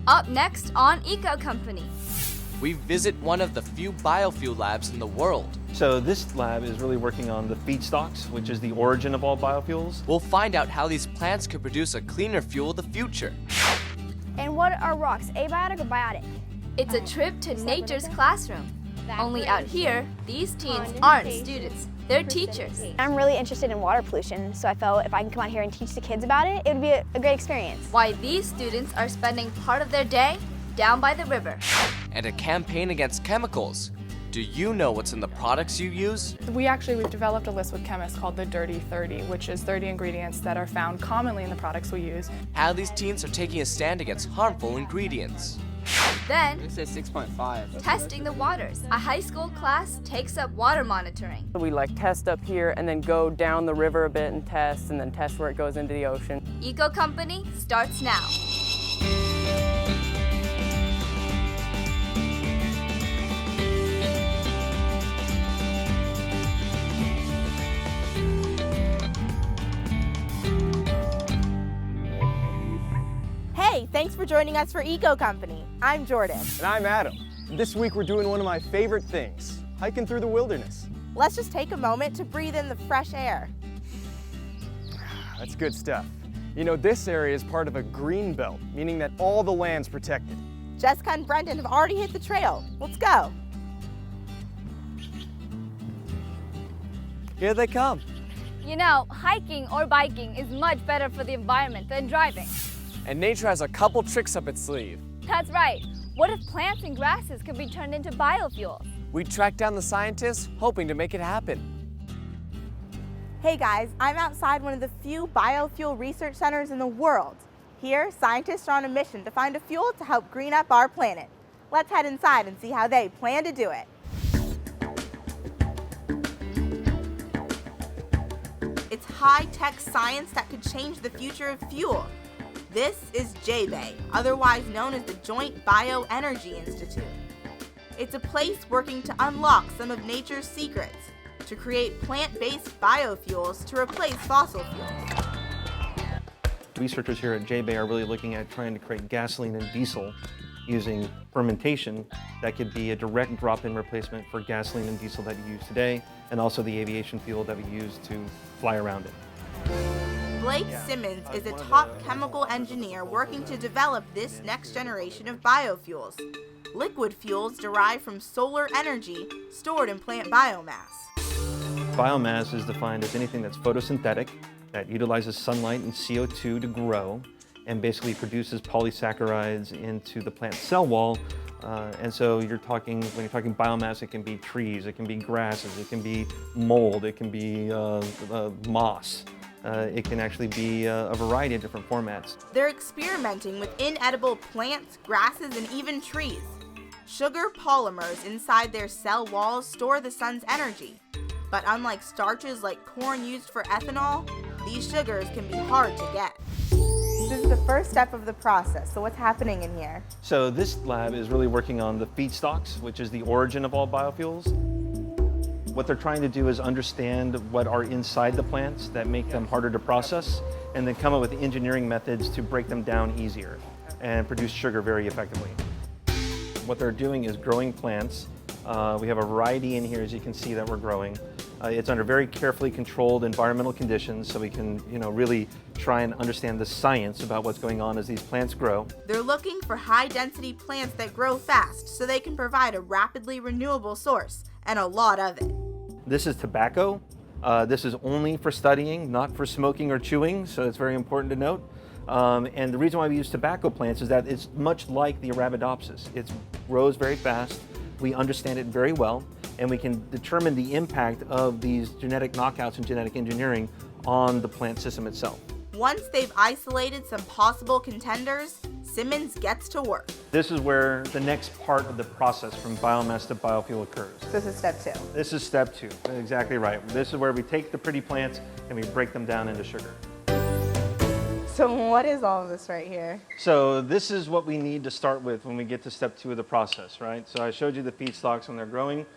Up next on Eco Company. We visit one of the few biofuel labs in the world. So this lab is really working on the feedstocks, which is the origin of all biofuels. We'll find out how these plants could produce a cleaner fuel of the future. And what are rocks, abiotic or biotic? It's a trip to nature's classroom. Only out here, these teens aren't students, they're teachers. I'm really interested in water pollution, so I felt if I can come out here and teach the kids about it, it would be a great experience. Why these students are spending part of their day down by the river. And a campaign against chemicals. Do you know what's in the products you use? We've developed a list with chemists called the Dirty 30, which is 30 ingredients that are found commonly in the products we use. How these teens are taking a stand against harmful ingredients. Then, It says 6.5. testing the waters. A high school class takes up water monitoring. We test up here and then go down the river a bit and then test where it goes into the ocean. Eco Company starts now. Hey, thanks for joining us for Eco Company. I'm Jordan. And I'm Adam. And this week we're doing one of my favorite things, hiking through the wilderness. Let's just take a moment to breathe in the fresh air. That's good stuff. You know, this area is part of a green belt, meaning that all the land's protected. Jessica and Brendan have already hit the trail. Let's go. Here they come. You know, hiking or biking is much better for the environment than driving. And nature has a couple tricks up its sleeve. That's right. What if plants and grasses could be turned into biofuels? We tracked down the scientists, hoping to make it happen. Hey guys, I'm outside one of the few biofuel research centers in the world. Here, scientists are on a mission to find a fuel to help green up our planet. Let's head inside and see how they plan to do it. It's high-tech science that could change the future of fuel. This is JBay, otherwise known as the Joint Bioenergy Institute. It's a place working to unlock some of nature's secrets, to create plant-based biofuels to replace fossil fuels. Researchers here at JBay are really looking at trying to create gasoline and diesel using fermentation that could be a direct drop-in replacement for gasoline and diesel that you use today, and also the aviation fuel that we use to fly around it. Blake Simmons is a top chemical engineer working to develop this next generation of biofuels. Liquid fuels derived from solar energy stored in plant biomass. Biomass is defined as anything that's photosynthetic, that utilizes sunlight and CO2 to grow, and basically produces polysaccharides into the plant cell wall. And so when you're talking biomass, it can be trees, it can be grasses, it can be mold, it can be moss. It can actually be a variety of different formats. They're experimenting with inedible plants, grasses, and even trees. Sugar polymers inside their cell walls store the sun's energy. But unlike starches like corn used for ethanol, these sugars can be hard to get. This is the first step of the process, so what's happening in here? So this lab is really working on the feedstocks, which is the origin of all biofuels. What they're trying to do is understand what are inside the plants that make them harder to process, and then come up with engineering methods to break them down easier and produce sugar very effectively. What they're doing is growing plants. We have a variety in here, as you can see, that we're growing. It's under very carefully controlled environmental conditions, so we can, really try and understand the science about what's going on as these plants grow. They're looking for high-density plants that grow fast, so they can provide a rapidly renewable source, and a lot of it. This is tobacco. This is only for studying, not for smoking or chewing, so it's very important to note. And the reason why we use tobacco plants is that it's much like the Arabidopsis. It grows very fast, we understand it very well, and we can determine the impact of these genetic knockouts and genetic engineering on the plant system itself. Once they've isolated some possible contenders, Simmons gets to work. This is where the next part of the process from biomass to biofuel occurs. This is step 2. This is step 2, exactly right. This is where we take the pretty plants and we break them down into sugar. So what is all of this right here? So this is what we need to start with when we get to step 2 of the process, right? So I showed you the feedstocks when they're growing.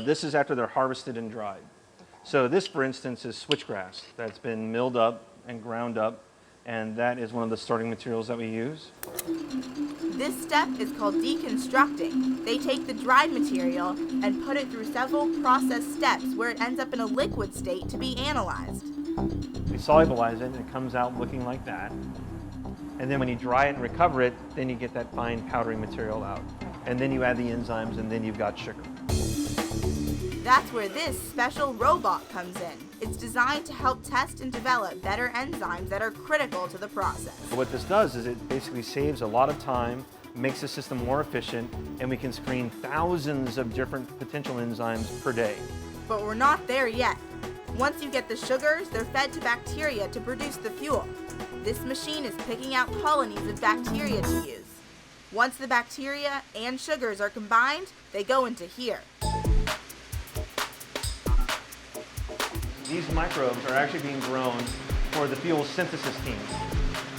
This is after they're harvested and dried. So this, for instance, is switchgrass that's been milled up and ground up, and that is one of the starting materials that we use. This step is called deconstructing. They take the dried material and put it through several process steps where it ends up in a liquid state to be analyzed. We solubilize it and it comes out looking like that. And then when you dry it and recover it, then you get that fine powdery material out. And then you add the enzymes and then you've got sugar. That's where this special robot comes in. It's designed to help test and develop better enzymes that are critical to the process. What this does is it basically saves a lot of time, makes the system more efficient, and we can screen thousands of different potential enzymes per day. But we're not there yet. Once you get the sugars, they're fed to bacteria to produce the fuel. This machine is picking out colonies of bacteria to use. Once the bacteria and sugars are combined, they go into here. These microbes are actually being grown for the fuel synthesis team.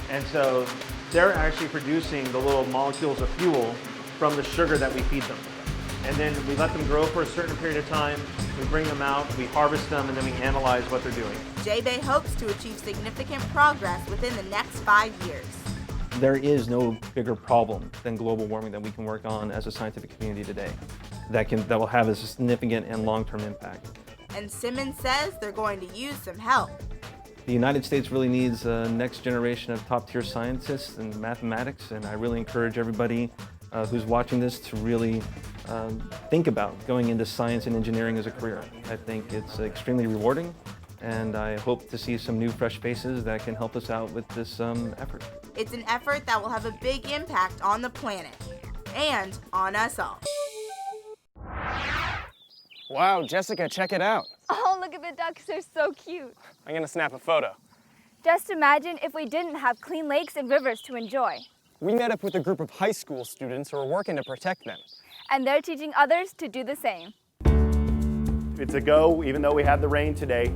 And so they're actually producing the little molecules of fuel from the sugar that we feed them. And then we let them grow for a certain period of time, we bring them out, we harvest them, and then we analyze what they're doing. J-Bay hopes to achieve significant progress within the next 5 years. There is no bigger problem than global warming that we can work on as a scientific community today that will have a significant and long-term impact. And Simmons says they're going to use some help. The United States really needs a next generation of top-tier scientists in mathematics, and I really encourage everybody who's watching this to really think about going into science and engineering as a career. I think it's extremely rewarding, and I hope to see some new fresh faces that can help us out with this effort. It's an effort that will have a big impact on the planet and on us all. Wow, Jessica, check it out. Oh, look at the ducks, they're so cute. I'm gonna snap a photo. Just imagine if we didn't have clean lakes and rivers to enjoy. We met up with a group of high school students who are working to protect them. And they're teaching others to do the same. It's a go, even though we had the rain today.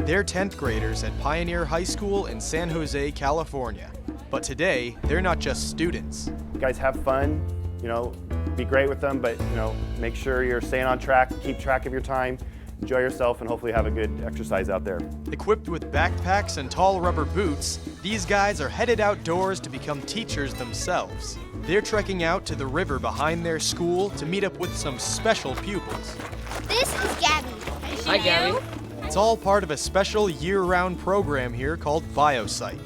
They're 10th graders at Pioneer High School in San Jose, California. But today, they're not just students. You guys have fun, be great with them, but make sure you're staying on track, keep track of your time, enjoy yourself, and hopefully have a good exercise out there. Equipped with backpacks and tall rubber boots, these guys are headed outdoors to become teachers themselves. They're trekking out to the river behind their school to meet up with some special pupils. This is Gabby. Hi, Gabby. It's all part of a special year-round program here called Biosite.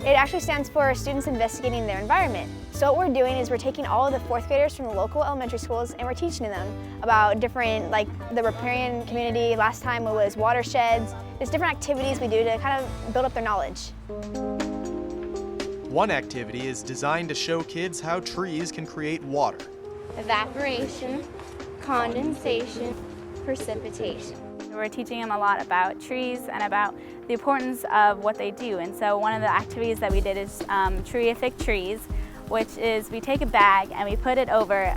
It actually stands for Students Investigating Their Environment. So what we're doing is we're taking all of the 4th graders from the local elementary schools and we're teaching them about different, like the riparian community. Last time it was watersheds. There's different activities we do to kind of build up their knowledge. One activity is designed to show kids how trees can create water. Evaporation, condensation, precipitation. We're teaching them a lot about trees and about the importance of what they do. And so one of the activities that we did is treeific trees, which is we take a bag and we put it over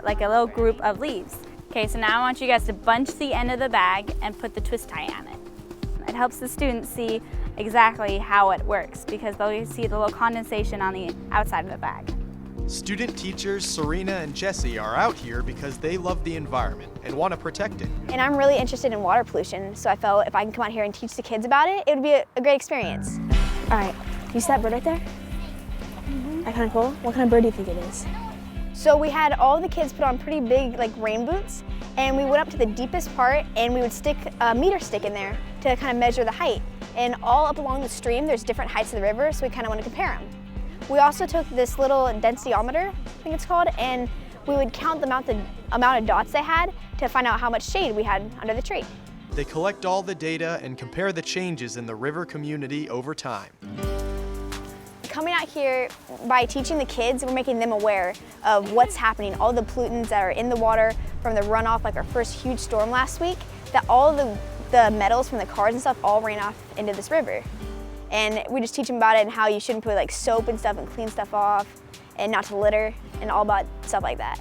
like a little group of leaves. Okay, so now I want you guys to bunch the end of the bag and put the twist tie on it. It helps the students see exactly how it works because they'll see the little condensation on the outside of the bag. Student teachers Serena and Jesse are out here because they love the environment and want to protect it. And I'm really interested in water pollution, so I felt if I can come out here and teach the kids about it, it would be a great experience. All right, you see that bird right there? That kind of cool? What kind of bird do you think it is? So we had all the kids put on pretty big rain boots, and we went up to the deepest part and we would stick a meter stick in there to kind of measure the height. And all up along the stream, there's different heights of the river, so we kind of want to compare them. We also took this little densityometer, I think it's called, and we would count the amount of dots they had to find out how much shade we had under the tree. They collect all the data and compare the changes in the river community over time. Coming out here, by teaching the kids, we're making them aware of what's happening, all the pollutants that are in the water from the runoff, like our first huge storm last week, that all the metals from the cars and stuff all ran off into this river. And we just teach them about it and how you shouldn't put soap and stuff and clean stuff off and not to litter and all about stuff like that.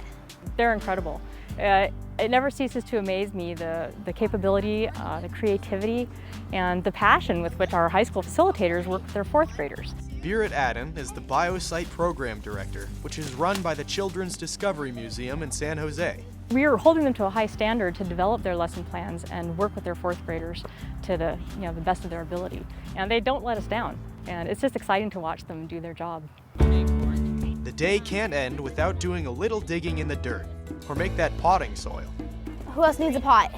They're incredible. It never ceases to amaze me, the capability, the creativity, and the passion with which our high school facilitators work with their 4th graders. Berit Adden is the Biosite Program Director, which is run by the Children's Discovery Museum in San Jose. We are holding them to a high standard to develop their lesson plans and work with their 4th graders to the best of their ability. And they don't let us down. And it's just exciting to watch them do their job. The the day can't end without doing a little digging in the dirt, or make that potting soil. Who else needs a pot?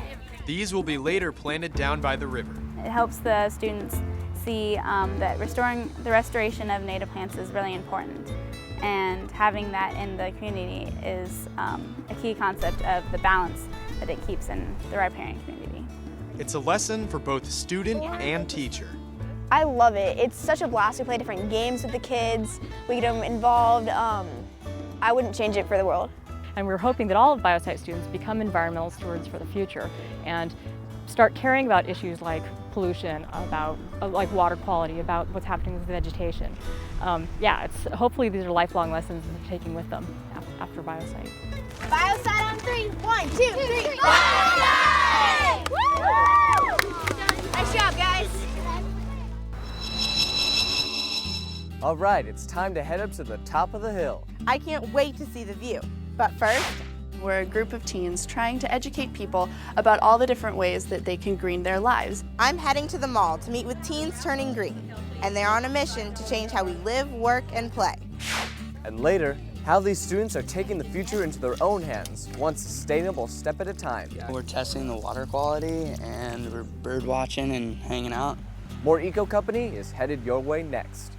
These will be later planted down by the river. It helps the students see that the restoration of native plants is really important. And having that in the community is a key concept of the balance that it keeps in the riparian community. It's a lesson for both student and teacher. I love it. It's such a blast. We play different games with the kids. We get them involved. I wouldn't change it for the world. And we're hoping that all of biosite students become environmental stewards for the future and start caring about issues like pollution, about like water quality, about what's happening with vegetation. Hopefully these are lifelong lessons that they're taking with them after biosite. Biosite on 3. 1, 2, 3. Biosite! Woo! Nice job, guys. All right, it's time to head up to the top of the hill. I can't wait to see the view. But first, we're a group of teens trying to educate people about all the different ways that they can green their lives. I'm heading to the mall to meet with Teens Turning Green, and they're on a mission to change how we live, work, and play. And later, how these students are taking the future into their own hands, one sustainable step at a time. We're testing the water quality and we're bird watching and hanging out. More Eco Company is headed your way next.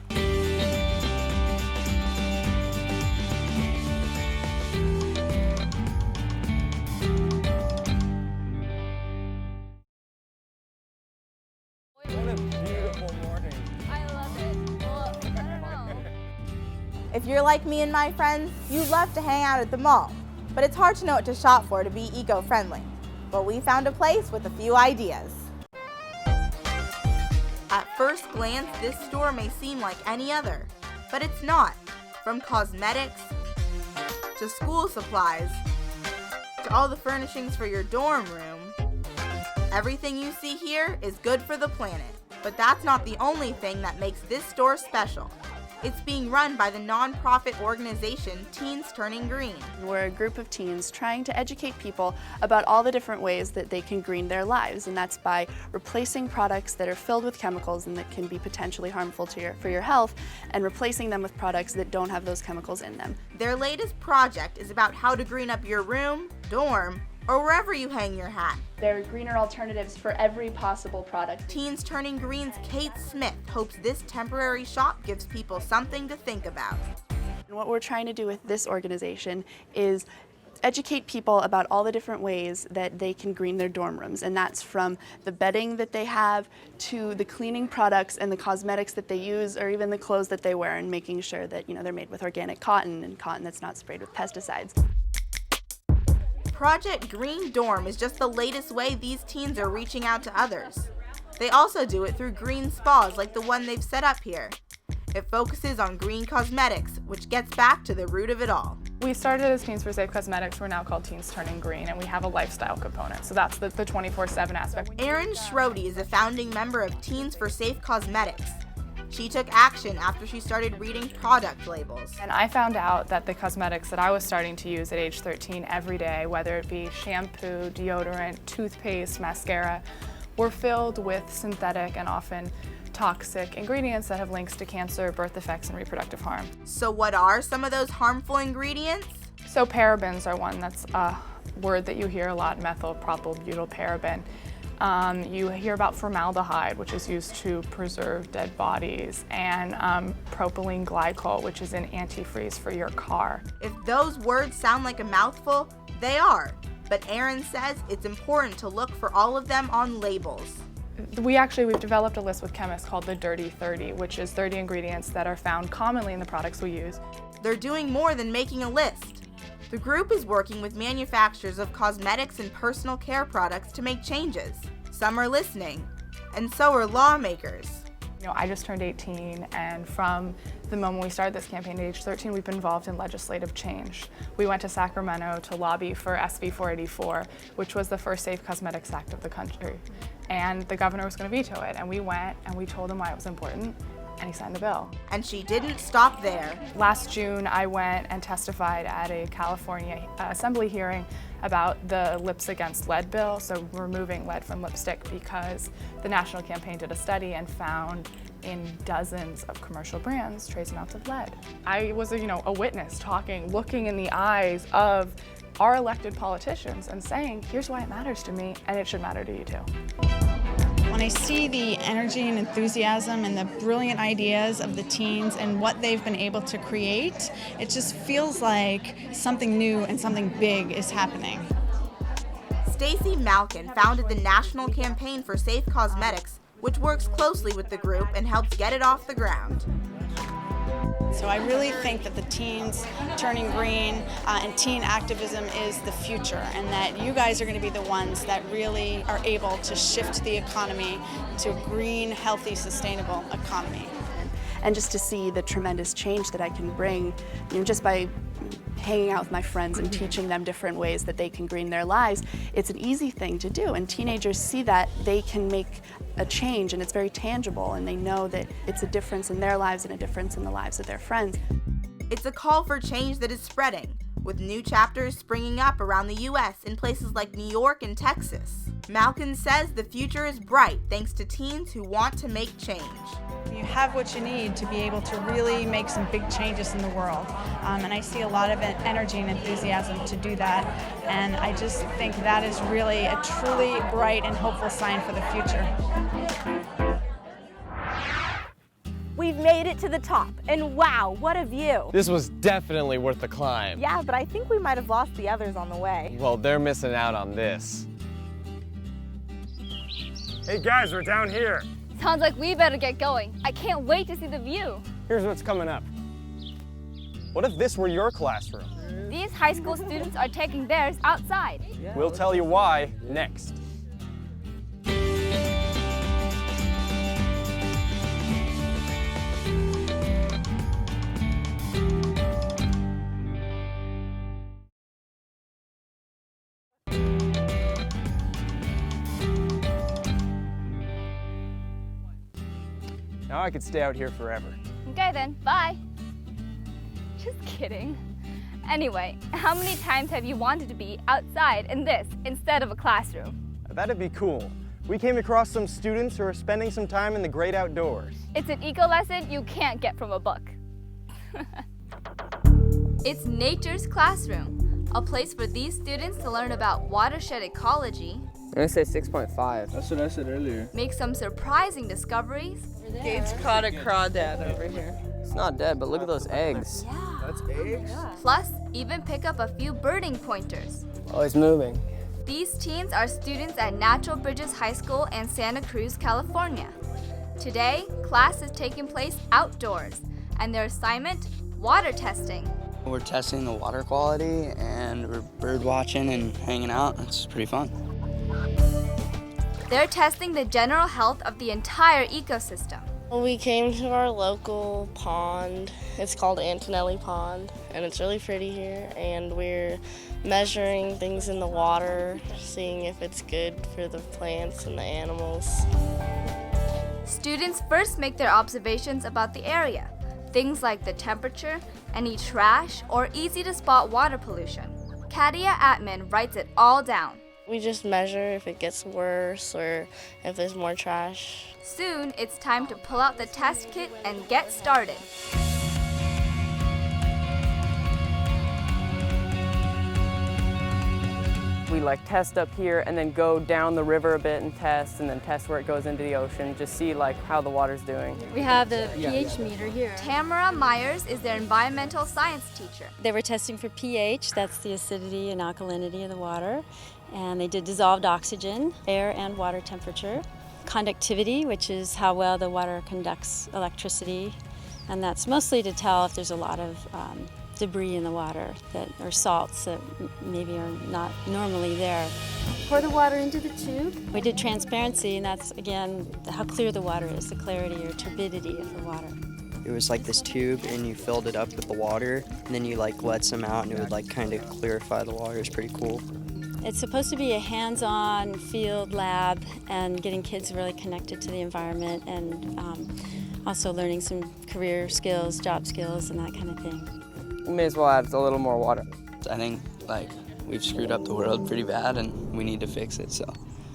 If you're like me and my friends, you love to hang out at the mall, but it's hard to know what to shop for to be eco-friendly. Well, we found a place with a few ideas. At first glance, this store may seem like any other, but it's not. From cosmetics, to school supplies, to all the furnishings for your dorm room, everything you see here is good for the planet. But that's not the only thing that makes this store special. It's being run by the non-profit organization Teens Turning Green. We're a group of teens trying to educate people about all the different ways that they can green their lives, and that's by replacing products that are filled with chemicals and that can be potentially harmful for your health, and replacing them with products that don't have those chemicals in them. Their latest project is about how to green up your room, dorm, or wherever you hang your hat. There are greener alternatives for every possible product. Teens Turning Green's Kate Smith hopes this temporary shop gives people something to think about. And what we're trying to do with this organization is educate people about all the different ways that they can green their dorm rooms, and that's from the bedding that they have to the cleaning products and the cosmetics that they use, or even the clothes that they wear, and making sure that they're made with organic cotton and cotton that's not sprayed with pesticides. Project Green Dorm is just the latest way these teens are reaching out to others. They also do it through green spas like the one they've set up here. It focuses on green cosmetics, which gets back to the root of it all. We started as Teens for Safe Cosmetics. We're now called Teens Turning Green, and we have a lifestyle component. So that's the 24/7 aspect. Erin Schrode is a founding member of Teens for Safe Cosmetics. She took action after she started reading product labels. And I found out that the cosmetics that I was starting to use at age 13 every day, whether it be shampoo, deodorant, toothpaste, mascara, were filled with synthetic and often toxic ingredients that have links to cancer, birth defects, and reproductive harm. So what are some of those harmful ingredients? So parabens are one that's a word that you hear a lot, methylpropylbutylparaben. You hear about formaldehyde, which is used to preserve dead bodies, and propylene glycol, which is an antifreeze for your car. If those words sound like a mouthful, they are. But Erin says it's important to look for all of them on labels. We've developed a list with chemists called the Dirty 30, which is 30 ingredients that are found commonly in the products we use. They're doing more than making a list. The group is working with manufacturers of cosmetics and personal care products to make changes. Some are listening, and so are lawmakers. I just turned 18, and from the moment we started this campaign at age 13, we've been involved in legislative change. We went to Sacramento to lobby for SB 484, which was the first Safe Cosmetics Act of the country. And the governor was going to veto it, and we went and we told him why it was important, and he signed the bill. And she didn't stop there. Last June, I went and testified at a California Assembly hearing about the Lips Against Lead bill, so removing lead from lipstick, because the national campaign did a study and found in dozens of commercial brands trace amounts of lead. I was a witness talking, looking in the eyes of our elected politicians and saying, here's why it matters to me, and it should matter to you too. When I see the energy and enthusiasm and the brilliant ideas of the teens and what they've been able to create, it just feels like something new and something big is happening. Stacy Malkin founded the National Campaign for Safe Cosmetics, which works closely with the group and helps get it off the ground. So I really think that the teens turning green and teen activism is the future, and that you guys are going to be the ones that really are able to shift the economy to a green, healthy, sustainable economy. And just to see the tremendous change that I can bring, just by hanging out with my friends and teaching them different ways that they can green their lives, it's an easy thing to do. And teenagers see that they can make a change, and it's very tangible, and they know that it's a difference in their lives and a difference in the lives of their friends. It's a call for change that is spreading, with new chapters springing up around the U.S. in places like New York and Texas. Malkin says the future is bright thanks to teens who want to make change. You have what you need to be able to really make some big changes in the world. And I see a lot of energy and enthusiasm to do that. And I just think that is really a truly bright and hopeful sign for the future. We've made it to the top, and wow, what a view. This was definitely worth the climb. Yeah, but I think we might have lost the others on the way. Well, they're missing out on this. Hey guys, we're down here. Sounds like we better get going. I can't wait to see the view. Here's what's coming up. What if this were your classroom? These high school students are taking theirs outside. We'll tell you why next. Now I could stay out here forever. Okay then, bye. Just kidding. Anyway, how many times have you wanted to be outside in this instead of a classroom? That'd be cool. We came across some students who are spending some time in the great outdoors. It's an eco lesson you can't get from a book. It's Nature's Classroom, a place for these students to learn about watershed ecology. I'm gonna say 6.5. That's what I said earlier. Make some surprising discoveries. Gates caught a crawdad over here. It's not dead, but look at those eggs. Yeah. That's eggs? Plus, even pick up a few birding pointers. Oh, it's moving. These teens are students at Natural Bridges High School in Santa Cruz, California. Today, class is taking place outdoors, and their assignment, water testing. We're testing the water quality, and we're bird watching and hanging out. It's pretty fun. They're testing the general health of the entire ecosystem. We came to our local pond. It's called Antonelli Pond, and it's really pretty here. And we're measuring things in the water, seeing if it's good for the plants and the animals. Students first make their observations about the area, things like the temperature, any trash, or easy to spot water pollution. Katia Atman writes it all down. We just measure if it gets worse or if there's more trash. Soon, it's time to pull out the test kit and get started. We test up here and then go down the river a bit and then test where it goes into the ocean, just see how the water's doing. We have the pH meter here. Tamara Myers is their environmental science teacher. They were testing for pH, that's the acidity and alkalinity of the water. And they did dissolved oxygen, air and water temperature. Conductivity, which is how well the water conducts electricity. And that's mostly to tell if there's a lot of debris in the water or salts that maybe are not normally there. Pour the water into the tube. We did transparency, and that's, again, how clear the water is, the clarity or turbidity of the water. It was like this tube, and you filled it up with the water, and then you let some out, and it would kind of clarify the water. It's pretty cool. It's supposed to be a hands-on field lab and getting kids really connected to the environment and also learning some career skills, job skills, and that kind of thing. We may as well add a little more water. I think we've screwed up the world pretty bad, and we need to fix it. So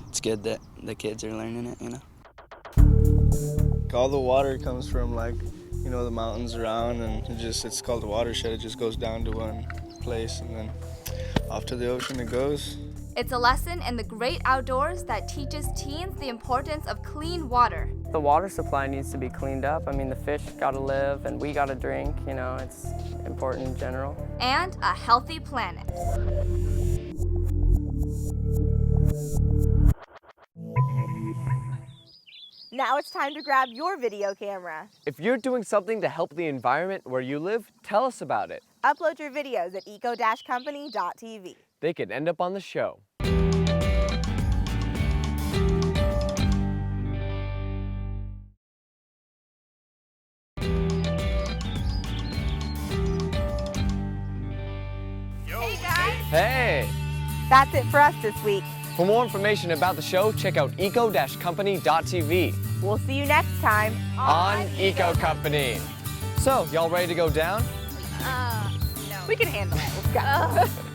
it's good that the kids are learning it, Like all the water comes from like, you know, the mountains around, and it's called a watershed. It just goes down to one place and then off to the ocean it goes. It's a lesson in the great outdoors that teaches teens the importance of clean water. The water supply needs to be cleaned up. I mean, the fish gotta live and we gotta drink, you know, it's important in general. And a healthy planet. Now it's time to grab your video camera. If you're doing something to help the environment where you live, tell us about it. Upload your videos at eco-company.tv. They could end up on the show. Hey guys! Hey! That's it for us this week. For more information about the show, check out eco-company.tv. We'll see you next time on Eco Company. So, y'all ready to go down? No. We can handle it. Let's go.